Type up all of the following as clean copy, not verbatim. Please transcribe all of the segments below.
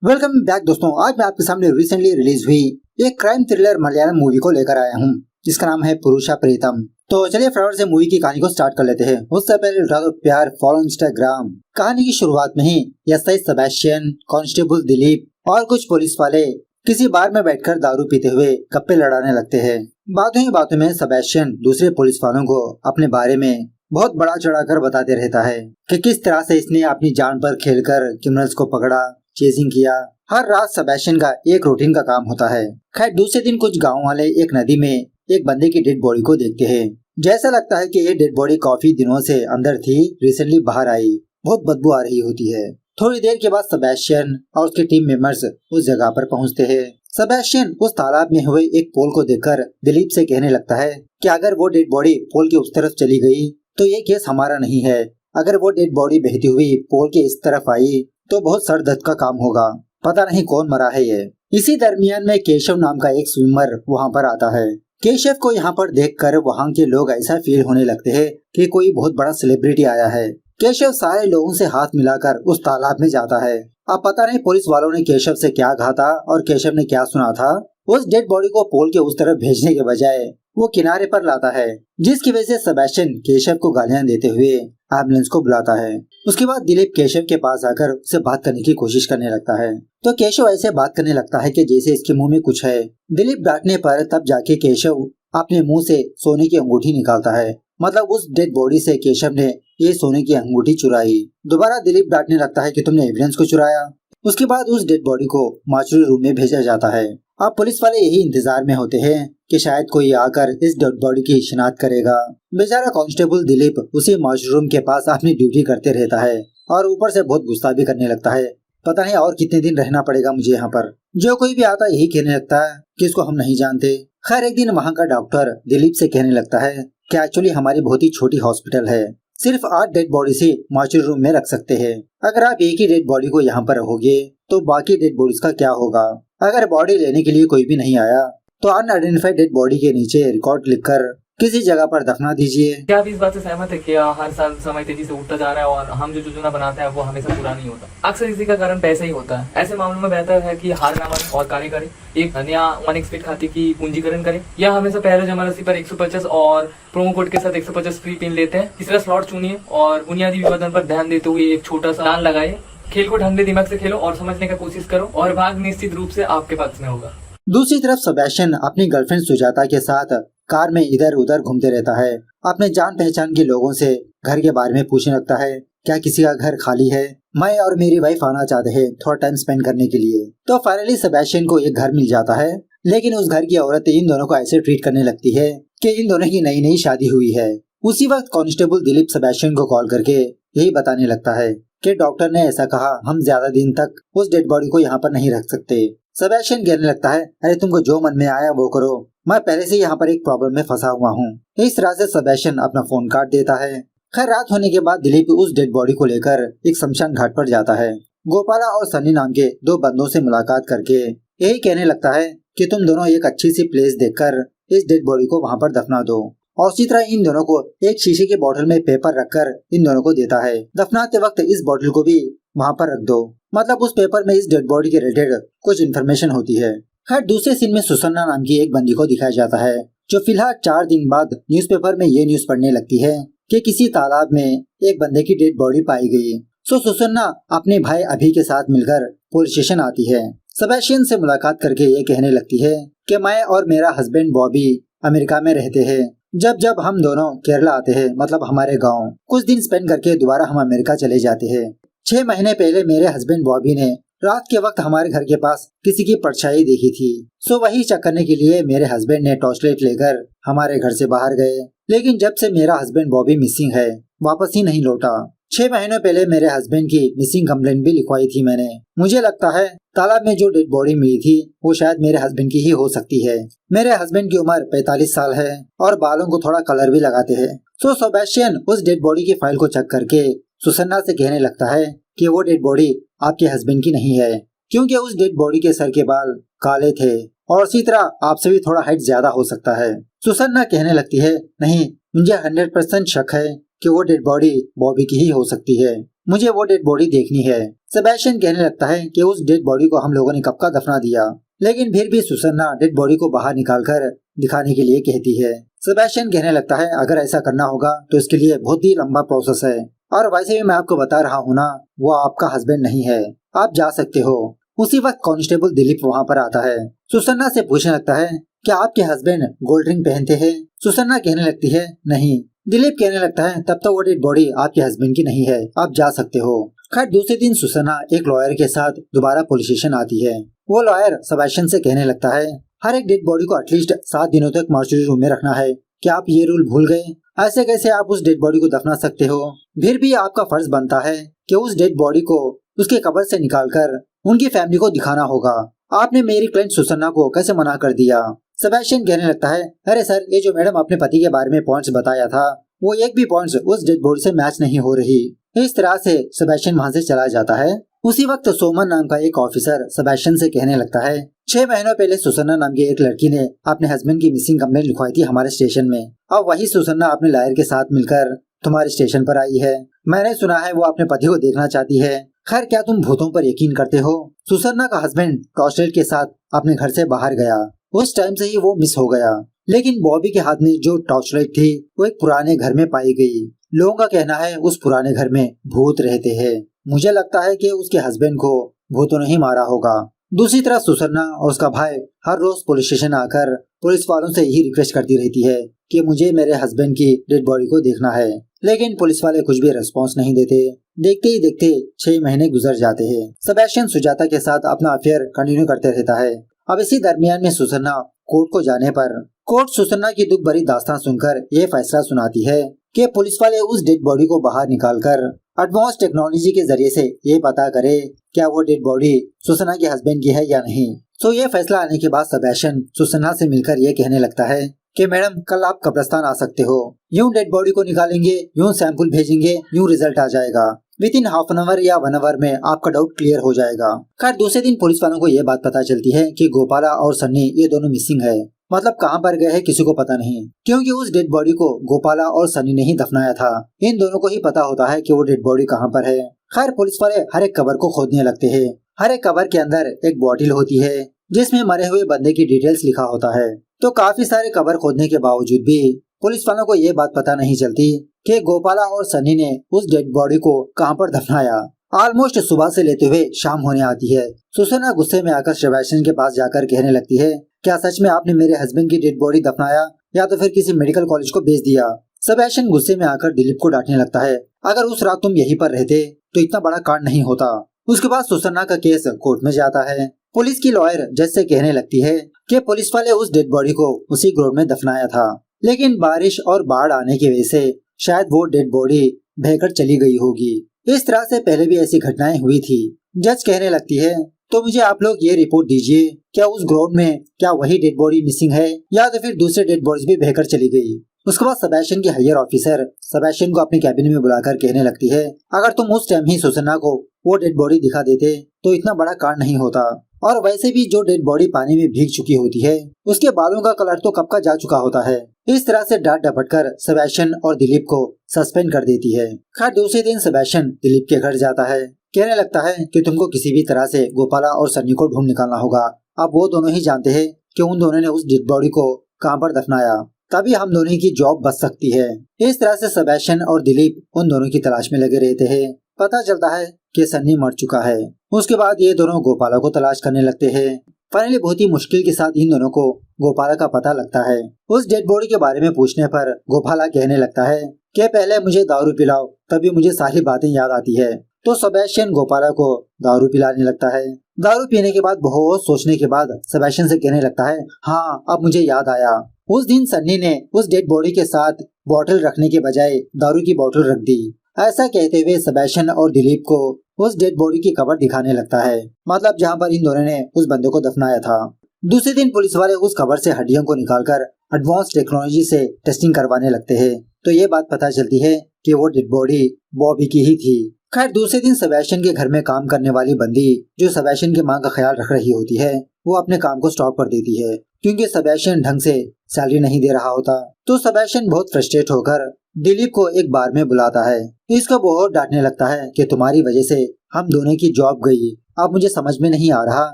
Welcome back दोस्तों। आज मैं आपके सामने रिसेंटली रिलीज हुई एक क्राइम थ्रिलर मलयालम मूवी को लेकर आया हूँ जिसका नाम है पुरुषा प्रीतम। तो चलिए फटाफट से मूवी की कहानी को स्टार्ट कर लेते हैं। उससे पहले बता दो प्यार फॉलो इंस्टाग्राम। कहानी की शुरुआत में ही एसआई सेबेस्टियन, कांस्टेबल दिलीप और कुछ पुलिस वाले किसी बार में बैठकर दारू पीते हुए गप्पे लड़ाने लगते हैं। बातों ही बातों में सेबेस्टियन दूसरे पुलिस वालों को अपने बारे में बहुत बड़ा चढ़ाकर बताते रहता है कि किस तरह से इसने अपनी जान पर खेलकर क्रिमिनल्स को पकड़ा, चेजिंग किया। हर रात सेबेस्टियन का एक रूटीन का काम होता है। खैर दूसरे दिन कुछ गांव वाले एक नदी में एक बंदे की डेड बॉडी को देखते हैं। जैसा लगता है कि ये डेड बॉडी काफी दिनों से अंदर थी, रिसेंटली बाहर आई, बहुत बदबू आ रही होती है। थोड़ी देर के बाद सेबेस्टियन और उसके टीम मेंबर्स उस जगह पर पहुंचते हैं। सेबेस्टियन उस तालाब में हुए एक पोल को देखकर दिलीप से कहने लगता है कि अगर वो डेड बॉडी पोल के उस तरफ चली गई तो ये केस हमारा नहीं है। अगर वो डेड बॉडी बहती हुई पोल के इस तरफ आई तो बहुत सर दर्द का काम होगा। पता नहीं कौन मरा है ये। इसी दरमियान में केशव नाम का एक स्विमर वहाँ पर आता है। केशव को यहाँ पर देखकर वहाँ के लोग ऐसा फील होने लगते हैं कि कोई बहुत बड़ा सेलिब्रिटी आया है। केशव सारे लोगों से हाथ मिलाकर उस तालाब में जाता है। अब पता नहीं पुलिस वालों ने केशव से क्या कहा था और केशव ने क्या सुना था। उस डेड बॉडी को पोल के उस तरफ भेजने के बजाय वो किनारे पर लाता है, जिसकी वजह से सेबेस्टियन केशव को गालियां देते हुए एम्बुलेंस को बुलाता है। उसके बाद दिलीप केशव के पास आकर उससे बात करने की कोशिश करने लगता है तो केशव ऐसे बात करने लगता है कि जैसे इसके मुंह में कुछ है। दिलीप डांटने पर तब जाके केशव अपने मुंह से सोने की अंगूठी निकालता है। मतलब उस डेड बॉडी से केशव ने ये सोने की अंगूठी चुराई। दोबारा दिलीप डांटने लगता है कि तुमने एविडेंस को चुराया। उसके बाद उस डेड बॉडी को मार्चुरी रूम में भेजा जाता है। अब पुलिस वाले यही इंतजार में होते हैं कि शायद कोई आकर इस डेड बॉडी की शिनाख्त करेगा। बेचारा कांस्टेबल दिलीप उसी मार्चुरी रूम के पास अपनी ड्यूटी करते रहता है और ऊपर से बहुत गुस्सा भी करने लगता है। पता नहीं और कितने दिन रहना पड़ेगा मुझे यहाँ पर। जो कोई भी आता यही कहने लगता है कि इसको हम नहीं जानते। खैर एक दिन वहाँ का डॉक्टर दिलीप से कहने लगता है कि एक्चुअली हमारी बहुत ही छोटी हॉस्पिटल है, सिर्फ 8 डेड बॉडी से मार्चुरी रूम में रख सकते हैं। अगर आप एक ही डेड बॉडी को यहाँ पर रखोगे तो बाकी डेड बॉडीज का क्या होगा। अगर बॉडी लेने के लिए कोई भी नहीं आया तो अनआइडेंटिफाइड डेड बॉडी के नीचे रिकॉर्ड लिखकर किसी जगह पर दफना दीजिए। क्या आप इस बात से सहमत है कि हर साल समय तेजी से उठता जा रहा है और हम जो योजना बनाते हैं वो हमेशा पूरा नहीं होता। अक्सर इसी का कारण पैसा ही होता है। ऐसे मामलों में बेहतर है कि हार ना माने और कार्य करे, एक नया अनएक्सपेक्टेड खाते की पूंजीकरण करे, या हमेशा पहले जमा राशि पर 150 और प्रोमो कोड के साथ 150 फ्री पिन लेते हैं। तीसरा स्लॉट चुनिए और बुनियादी विवादन पर ध्यान देते हुए एक छोटा सा दान लगाए। खेल को ठंडे दिमाग से खेलो और समझने का कोशिश करो और भाग निश्चित रूप से आपके पक्ष में होगा। दूसरी तरफ सेबेस्टियन अपनी गर्लफ्रेंड सुजाता के साथ कार में इधर उधर घूमते रहता है। अपने जान पहचान के लोगों से घर के बारे में पूछने लगता है, क्या किसी का घर खाली है, मैं और मेरी वाइफ आना चाहते हैं थोड़ा टाइम स्पेंड करने के लिए। तो फाइनली सेबेस्टियन को एक घर मिल जाता है, लेकिन उस घर की औरत इन दोनों को ऐसे ट्रीट करने लगती है कि इन दोनों की नई नई शादी हुई है। उसी वक्त कांस्टेबल दिलीप सेबेस्टियन को कॉल करके यही बताने लगता है कि डॉक्टर ने ऐसा कहा, हम ज्यादा दिन तक उस डेड बॉडी को यहाँ पर नहीं रख सकते। सेबेस्टियन कहने लगता है, अरे तुमको जो मन में आया वो करो, मैं पहले से यहाँ पर एक प्रॉब्लम में फंसा हुआ हूँ। इस तरह से सेबेस्टियन अपना फोन काट देता है। खैर रात होने के बाद दिलीप उस डेड बॉडी को लेकर एक शमशान घाट पर जाता है। गोपाला और सन्नी नाम के 2 बंदों से मुलाकात करके यही कहने लगता है कि तुम दोनों एक अच्छी सी प्लेस देखकर इस डेड बॉडी को वहाँ पर दफना दो। और उसी तरह इन दोनों को एक शीशे के बोतल में पेपर रखकर इन दोनों को देता है। दफनाते वक्त इस बोतल को भी वहाँ पर रख दो। मतलब उस पेपर में इस डेड बॉडी के रिलेटेड कुछ इन्फॉर्मेशन होती है। खैर दूसरे सीन में सुसन्ना नाम की एक बंदी को दिखाया जाता है जो फिलहाल 4 दिन बाद न्यूज़पेपर में ये न्यूज पढ़ने लगती है कि किसी तालाब में एक बंदे की डेड बॉडी पाई गई। सो सुसन्ना अपने भाई अभी के साथ मिलकर पुलिस स्टेशन आती है। सेबेस्टियन से मुलाकात करके ये कहने लगती है कि मैं और मेरा हस्बैंड बॉबी अमेरिका में रहते हैं। जब जब हम दोनों केरला आते हैं, मतलब हमारे गाँव, कुछ दिन स्पेंड करके दोबारा हम अमेरिका चले जाते हैं। 6 महीने पहले मेरे हस्बैंड बॉबी ने रात के वक्त हमारे घर के पास किसी की परछाई देखी थी। सो वही चेक करने के लिए मेरे हस्बैंड ने टॉर्चलाइट लेकर हमारे घर से बाहर गए। लेकिन जब से मेरा हस्बैंड बॉबी मिसिंग है, वापस ही नहीं लौटा। 6 महीनों पहले मेरे हस्बैंड की मिसिंग कंप्लेंट भी लिखवाई थी मैंने। मुझे लगता है तालाब में जो डेड बॉडी मिली थी वो शायद मेरे हस्बैंड की ही हो सकती है। मेरे हस्बैंड की उम्र 45 साल है और बालों को थोड़ा कलर भी लगाते हैं। सो सेबेस्टियन उस डेड बॉडी की फाइल को चेक करके सुसन्ना से कहने लगता है कि वो डेड बॉडी आपके हस्बैंड की नहीं है, क्योंकि उस डेड बॉडी के सर के बाल काले थे और इसी तरह आपसे भी थोड़ा हाइट ज्यादा हो सकता है। सुसन्ना कहने लगती है, नहीं, मुझे 100% शक है कि वो डेड बॉडी बॉबी की ही हो सकती है। मुझे वो डेड बॉडी देखनी है। सेबेस्टियन कहने लगता है कि उस डेड बॉडी को हम लोगों ने कब का दफना दिया, लेकिन फिर भी सुसन्ना डेड बॉडी को बाहर निकालकर दिखाने के लिए कहती है। सेबेस्टियन कहने लगता है अगर ऐसा करना होगा तो इसके लिए बहुत ही लंबा प्रोसेस है, और वैसे भी मैं आपको बता रहा हूँ ना, वो आपका हस्बैंड नहीं है, आप जा सकते हो। उसी वक्त कांस्टेबल दिलीप वहाँ पर आता है। सुसन्ना से पूछने लगता है क्या आपके हस्बैंड गोल्ड रिंग पहनते हैं? सुसन्ना कहने लगती है नहीं। दिलीप कहने लगता है तब तो वो डेड बॉडी आपके हस्बैंड की नहीं है, आप जा सकते हो। खैर दूसरे दिन सुसन्ना एक लॉयर के साथ दोबारा पुलिस स्टेशन आती है। वो लॉयर सेबेस्टियन से कहने लगता है हर एक डेड बॉडी को एटलीस्ट 7 दिनों तक मॉर्चरी रूम में रखना है। क्या आप ये रूल भूल गए? ऐसे कैसे आप उस डेड बॉडी को दफना सकते हो? फिर भी आपका फर्ज बनता है कि उस डेड बॉडी को उसके कब्र से निकालकर उनकी फैमिली को दिखाना होगा। आपने मेरी क्लाइंट सुसन्ना को कैसे मना कर दिया? सेबेस्टियन कहने लगता है अरे सर, ये जो मैडम अपने पति के बारे में पॉइंट्स बताया था, वो एक भी पॉइंट्स उस डेड बॉडी से मैच नहीं हो रही। इस तरह से सेबेस्टियन वहाँ से चला जाता है। उसी वक्त सोमन नाम का एक ऑफिसर सेबेस्टियन से कहने लगता है 6 महीनों पहले सुसन्ना नाम की एक लड़की ने अपने हस्बैंड की मिसिंग कंप्लेंट लिखवाई थी हमारे स्टेशन में। अब वही सुसन्ना अपने लॉयर के साथ मिलकर तुम्हारे स्टेशन पर आई है। मैंने सुना है वो अपने पति को देखना चाहती है। खैर क्या तुम भूतों पर यकीन करते हो? सुसन्ना का हस्बैंड टॉर्चलाइट के साथ अपने घर से बाहर गया। उस टाइम से ही वो मिस हो गया, लेकिन बॉबी के हाथ में जो टॉर्चलाइट थी वो एक पुराने घर में पाई गई। लोगों का कहना है उस पुराने घर में भूत रहते हैं। मुझे लगता है कि उसके हस्बैंड को भूतों ने ही मारा होगा। दूसरी तरफ सुसन्ना और उसका भाई हर रोज पुलिस स्टेशन आकर पुलिस वालों से यही रिक्वेस्ट करती रहती है कि मुझे मेरे हस्बैंड की डेड बॉडी को देखना है, लेकिन पुलिस वाले कुछ भी रिस्पॉन्स नहीं देते। देखते ही देखते 6 महीने गुजर जाते हैं। सेबेस्टियन सुजाता के साथ अपना अफेयर कंटिन्यू करते रहता है। अब इसी दरमियान में सुसन्ना कोर्ट को जाने पर कोर्ट सुसन्ना की दुख भरी दास्तान सुनकर ये फैसला सुनाती है कि पुलिस वाले उस डेड बॉडी को बाहर निकालकर एडवांस टेक्नोलॉजी के जरिए से ये पता करे क्या वो डेड बॉडी सुसन्ना के हस्बैंड की है या नहीं। तो ये फैसला आने के बाद सेबेस्टियन सुसन्ना से मिलकर ये कहने लगता है कि मैडम कल आप कब्रिस्तान आ सकते हो, यूं डेड बॉडी को निकालेंगे, यूं सैंपल भेजेंगे, यूं रिजल्ट आ जाएगा। With in half an hour या 1 आवर में आपका डाउट क्लियर हो जाएगा। खैर दूसरे दिन पुलिस वालों को ये बात पता चलती है कि गोपाला और सन्नी ये दोनों मिसिंग है। मतलब कहाँ पर गए हैं किसी को पता नहीं, क्योंकि उस डेड बॉडी को गोपाला और सन्नी ने ही दफनाया था। इन दोनों को ही पता होता है कि वो डेड बॉडी कहाँ पर है। खैर पुलिस वाले हर एक कबर को खोदने लगते हैं। हर एक कबर के अंदर एक बॉटल होती है जिसमें मरे हुए बंदे की डिटेल्स लिखा होता है। तो काफी सारे कबर खोदने के बावजूद भी पुलिस वालों को ये बात पता नहीं चलती कि गोपाला और सन्नी ने उस डेड बॉडी को कहाँ पर दफनाया। ऑलमोस्ट सुबह से लेते हुए शाम होने आती है। सुसन्ना गुस्से में आकर सेबेस्टियन के पास जाकर कहने लगती है क्या सच में आपने मेरे हस्बैंड की डेड बॉडी दफनाया या तो फिर किसी मेडिकल कॉलेज को भेज दिया? सेबेस्टियन गुस्से में आकर दिलीप को डांटने लगता है अगर उस रात तुम यहीं पर रहते तो इतना बड़ा कांड नहीं होता। उसके बाद सुसन्ना का केस कोर्ट में जाता है। पुलिस की लॉयर जज से कहने लगती है कि पुलिस वाले उस डेड बॉडी को उसी ग्राउंड में दफनाया था, लेकिन बारिश और बाढ़ आने की वजह से शायद वो डेड बॉडी बहकर चली गई होगी। इस तरह से पहले भी ऐसी घटनाएं हुई थी। जज कहने लगती है तो मुझे आप लोग ये रिपोर्ट दीजिए क्या उस ग्राउंड में क्या वही डेड बॉडी मिसिंग है या तो फिर दूसरे डेड बॉडीज भी बहकर चली गई। उसके बाद सेबेस्टियन की हायर ऑफिसर सेबेस्टियन को अपने कैबिन में बुलाकर कहने लगती है अगर तुम उस टाइम ही सुसन्ना को वो डेड बॉडी दिखा देते तो इतना बड़ा कांड नहीं होता, और वैसे भी जो डेड बॉडी पानी में भीग चुकी होती है उसके बालों का कलर तो कब का जा चुका होता है। इस तरह से डांट डपट कर सेबेस्टियन और दिलीप को सस्पेंड कर देती है। खैर दूसरे दिन सेबेस्टियन दिलीप के घर जाता है। कहने लगता है कि तुमको किसी भी तरह से गोपाला और सन्नी को ढूंढ निकालना होगा। अब वो दोनों ही जानते हैं कि उन दोनों ने उस डेड बॉडी को कहां पर दफनाया, तभी हम दोनों की जॉब बच सकती है। इस तरह से सेबेस्टियन और दिलीप उन दोनों की तलाश में लगे रहते हैं। पता चलता है कि सन्नी मर चुका है। उसके बाद ये दोनों गोपाला को तलाश करने लगते हैं। फाइनली बहुत ही मुश्किल के साथ इन दोनों को गोपाला का पता लगता है। उस डेड बॉडी के बारे में पूछने पर गोपाला कहने लगता है कि पहले मुझे दारू पिलाओ तभी मुझे सारी बातें याद आती है। तो सेबेस्टियन गोपाला को दारू पिलाने लगता है। दारू पीने के बाद बहुत सोचने के बाद सेबेस्टियन से कहने लगता है हाँ अब मुझे याद आया, उस दिन सन्नी ने उस डेड बॉडी के साथ बोतल रखने के बजाय दारू की बोतल रख दी। ऐसा कहते हुए सेबेस्टियन और दिलीप को उस डेड बॉडी की कबर दिखाने लगता है, मतलब जहाँ पर इन दोनों ने उस बंदे को दफनाया था। दूसरे दिन पुलिस वाले उस कबर से हड्डियों को निकालकर एडवांस टेक्नोलॉजी से टेस्टिंग करवाने लगते हैं। तो ये बात पता चलती है कि वो डेड बॉडी बॉबी की ही थी। खैर दूसरे दिन सेबेस्टियन के घर में काम करने वाली बंदी जो सेबेस्टियन की मां का ख्याल रख रही होती है वो अपने काम को स्टॉप कर देती है क्योंकि सेबेस्टियन ढंग से सैलरी नहीं दे रहा होता। तो सेबेस्टियन बहुत फ्रस्ट्रेट होकर दिलीप को एक बार में बुलाता है। इसको बहुत डांटने लगता है कि तुम्हारी वजह से हम दोनों की जॉब गई। अब मुझे समझ में नहीं आ रहा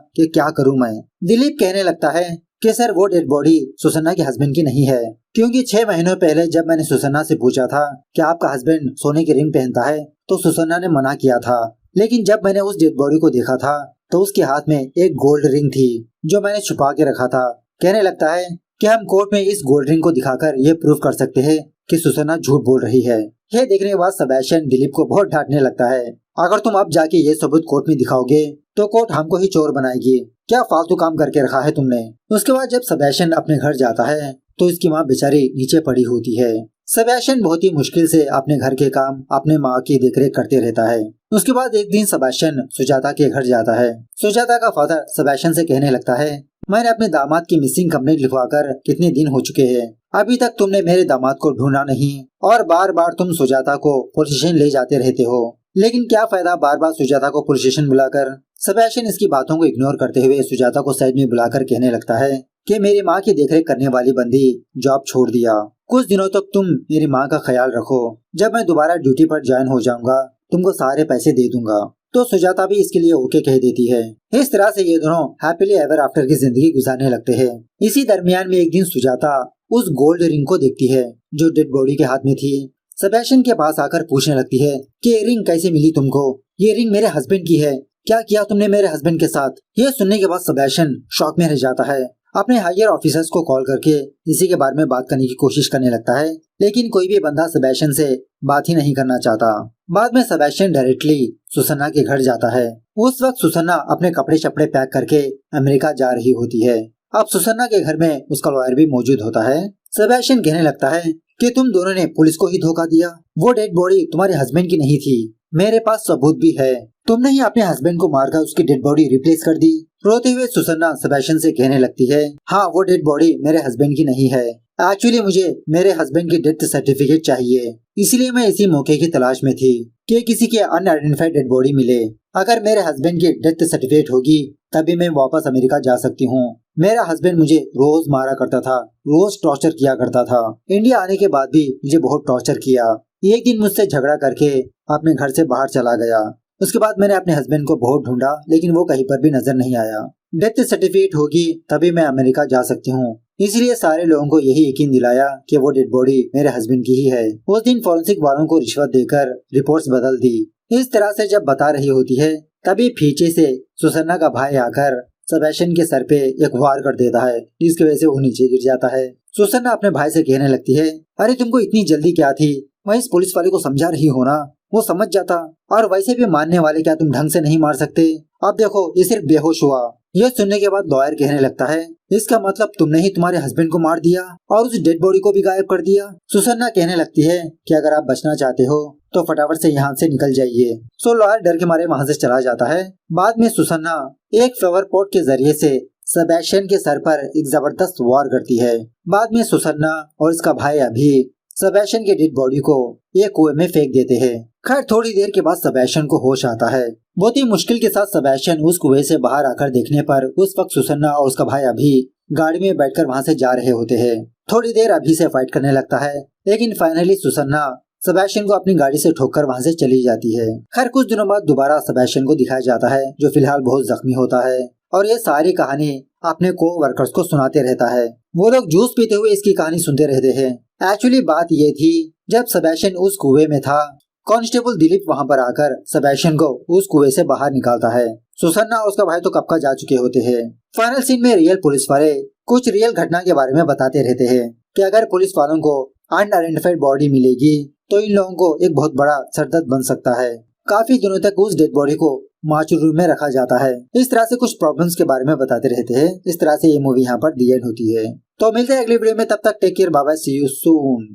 कि क्या करूं मैं। दिलीप कहने लगता है कि सर वो डेड बॉडी सुसन्ना के हस्बैंड की नहीं है, क्योंकि 6 महीनों पहले जब मैंने सुसन्ना से पूछा था कि आपका हस्बैंड सोने की रिंग पहनता है तो सुसन्ना ने मना किया था। लेकिन जब मैंने उस डेड बॉडी को देखा था तो उसके हाथ में एक गोल्ड रिंग थी जो मैंने छुपा के रखा था। कहने लगता है कि हम कोर्ट में इस गोल्ड रिंग को दिखाकर ये प्रूफ कर सकते हैं कि सुसन्ना झूठ बोल रही है। यह देखने के बाद सेबेस्टियन दिलीप को बहुत डांटने लगता है। अगर तुम अब जाके ये सबूत कोर्ट में दिखाओगे तो कोर्ट हमको ही चोर बनाएगी। क्या फालतू काम करके रखा है तुमने। उसके बाद जब सेबेस्टियन अपने घर जाता है तो इसकी माँ बेचारी नीचे पड़ी होती है। सेबेस्टियन बहुत ही मुश्किल से अपने घर के काम अपने माँ की देखरेख करते रहता है। उसके बाद एक दिन सेबेस्टियन सुजाता के घर जाता है। सुजाता का फादर सेबेस्टियन से कहने लगता है मैंने अपने दामाद की मिसिंग कंप्लेंट लिखवाकर कितने दिन हो चुके हैं, अभी तक तुमने मेरे दामाद को ढूंढा नहीं और बार बार तुम सुजाता को पुलिस स्टेशन ले जाते रहते हो। लेकिन क्या फायदा बार बार सुजाता को पुलिस स्टेशन बुलाकर। सेबेस्टियन इसकी बातों को इग्नोर करते हुए सुजाता को साइड में बुलाकर कहने लगता है कि मेरी माँ की देखरेख करने वाली बंदी जॉब छोड़ दिया। कुछ दिनों तक तुम मेरी माँ का ख्याल रखो। जब मैं दोबारा ड्यूटी पर ज्वाइन हो जाऊंगा तुमको सारे पैसे दे दूंगा। तो सुजाता भी इसके लिए ओके कह देती है। इस तरह से ये दोनों हैप्पीली एवर आफ्टर की जिंदगी गुजारने लगते हैं। इसी दरमियान में एक दिन सुजाता उस गोल्ड रिंग को देखती है जो डेड बॉडी के हाथ में थी। सेबेस्टियन के पास आकर पूछने लगती है कि ये रिंग कैसे मिली तुमको। ये रिंग मेरे हस्बैंड की है, क्या किया तुमने मेरे हस्बैंड के साथ। ये सुनने के बाद सेबेस्टियन शॉक में रह जाता है। अपने हायर ऑफिसर्स को कॉल करके इसी के बारे में बात करने की कोशिश करने लगता है, लेकिन कोई भी बंदा सेबेस्टियन से बात ही नहीं करना चाहता। बाद में सेबेस्टियन डायरेक्टली सुसन्ना के घर जाता है। उस वक्त सुसन्ना अपने कपड़े शपड़े पैक करके अमेरिका जा रही होती है। अब सुसन्ना के घर में उसका लॉयर भी मौजूद होता है। सेबेस्टियन कहने लगता है कि तुम दोनों ने पुलिस को ही धोखा दिया। वो डेड बॉडी तुम्हारे हस्बैंड की नहीं थी, मेरे पास सबूत भी है। तुमने ही अपने हस्बैंड को मारकर उसकी डेड बॉडी रिप्लेस कर दी। रोते हुए सुसन्ना सेबेस्टियन से कहने लगती है हाँ वो डेड बॉडी मेरे हस्बैंड की नहीं है। एक्चुअली मुझे मेरे हस्बैंड की डेथ सर्टिफिकेट चाहिए, इसलिए मैं इसी मौके की तलाश में थी कि किसी की अनआइडेंटिफाइड डेड बॉडी मिले। अगर मेरे हस्बैंड की डेथ सर्टिफिकेट होगी तभी मैं वापस अमेरिका जा सकती हूँ। मेरा हस्बैंड मुझे रोज मारा करता था, रोज टॉर्चर किया करता था। इंडिया आने के बाद भी मुझे बहुत टॉर्चर किया। एक दिन मुझसे झगड़ा करके अपने घर से बाहर चला गया। उसके बाद मैंने अपने हस्बैंड को बहुत ढूंढा लेकिन वो कहीं पर भी नजर नहीं आया। डेथ सर्टिफिकेट होगी तभी मैं अमेरिका जा सकती हूँ, इसलिए सारे लोगों को यही यकीन दिलाया कि वो डेड बॉडी मेरे हस्बैंड की ही है। उस दिन फॉरेंसिक वालों को रिश्वत देकर रिपोर्ट्स बदल दी। इस तरह से जब बता रही होती है तभी पीछे से सुसन्ना का भाई आकर सेबेस्टियन के सर पे एक वार कर देता है, जिसकी वजह से वो नीचे गिर जाता है। सुसन्ना अपने भाई से कहने लगती है अरे तुमको इतनी जल्दी क्या थी, वहीं इस पुलिस वाले को समझा रही हो ना, वो समझ जाता। और वैसे भी मारने वाले क्या तुम ढंग से नहीं मार सकते। अब देखो ये सिर्फ बेहोश हुआ। यह सुनने के बाद लॉयर कहने लगता है इसका मतलब तुमने ही तुम्हारे हस्बैंड को मार दिया और उस डेड बॉडी को भी गायब कर दिया। सुसन्ना कहने लगती है कि अगर आप बचना चाहते हो तो फटाफट से यहाँ से निकल जाइए। सो लॉयर डर के मारे वहाँ से चला जाता है। बाद में सुसन्ना एक फ्लावर पॉट के जरिए से सेबेस्टियन के सर पर एक जबरदस्त वार करती है। बाद में सुसन्ना और इसका भाई अभी सेबेस्टियन के डेड बॉडी को एक कुएं में फेंक देते हैं। खैर थोड़ी देर के बाद सेबेस्टियन को होश आता है। बहुत ही मुश्किल के साथ सेबेस्टियन उस कुएं से बाहर आकर देखने पर उस वक्त सुसन्ना और उसका भाई अभी गाड़ी में बैठकर वहाँ से जा रहे होते हैं। थोड़ी देर अभी से फाइट करने लगता है, लेकिन फाइनली सुसन्ना सेबेस्टियन को अपनी गाड़ी से ठोककर वहाँ से चली जाती है। खैर कुछ दिनों बाद दोबारा सेबेस्टियन को दिखाया जाता है जो फिलहाल बहुत जख्मी होता है और ये सारी कहानी अपने को वर्कर्स को सुनाते रहता है। वो लोग जूस पीते हुए इसकी कहानी सुनते रहते हैं। एक्चुअली बात ये थी जब सेबेस्टियन उस कुएं में था, कांस्टेबल दिलीप वहाँ पर आकर सेबेस्टियन को उस कुएं से बाहर निकालता है। सुसन्ना और उसका भाई तो कब का जा चुके होते हैं। फाइनल सीन में रियल पुलिस वाले कुछ रियल घटना के बारे में बताते रहते हैं कि अगर पुलिस वालों को अनआइडेंटिफाइड बॉडी मिलेगी तो इन लोगों को एक बहुत बड़ा सरदर्द बन सकता है। काफी दिनों तक उस डेड बॉडी को मार्चुरी रूम में रखा जाता है। इस तरह से कुछ प्रॉब्लम्स के बारे में बताते रहते हैं। इस तरह से ये मूवी यहाँ पर दी एंड होती है। तो मिलते हैं अगली वीडियो में, तब तक take care, bye bye, see you soon.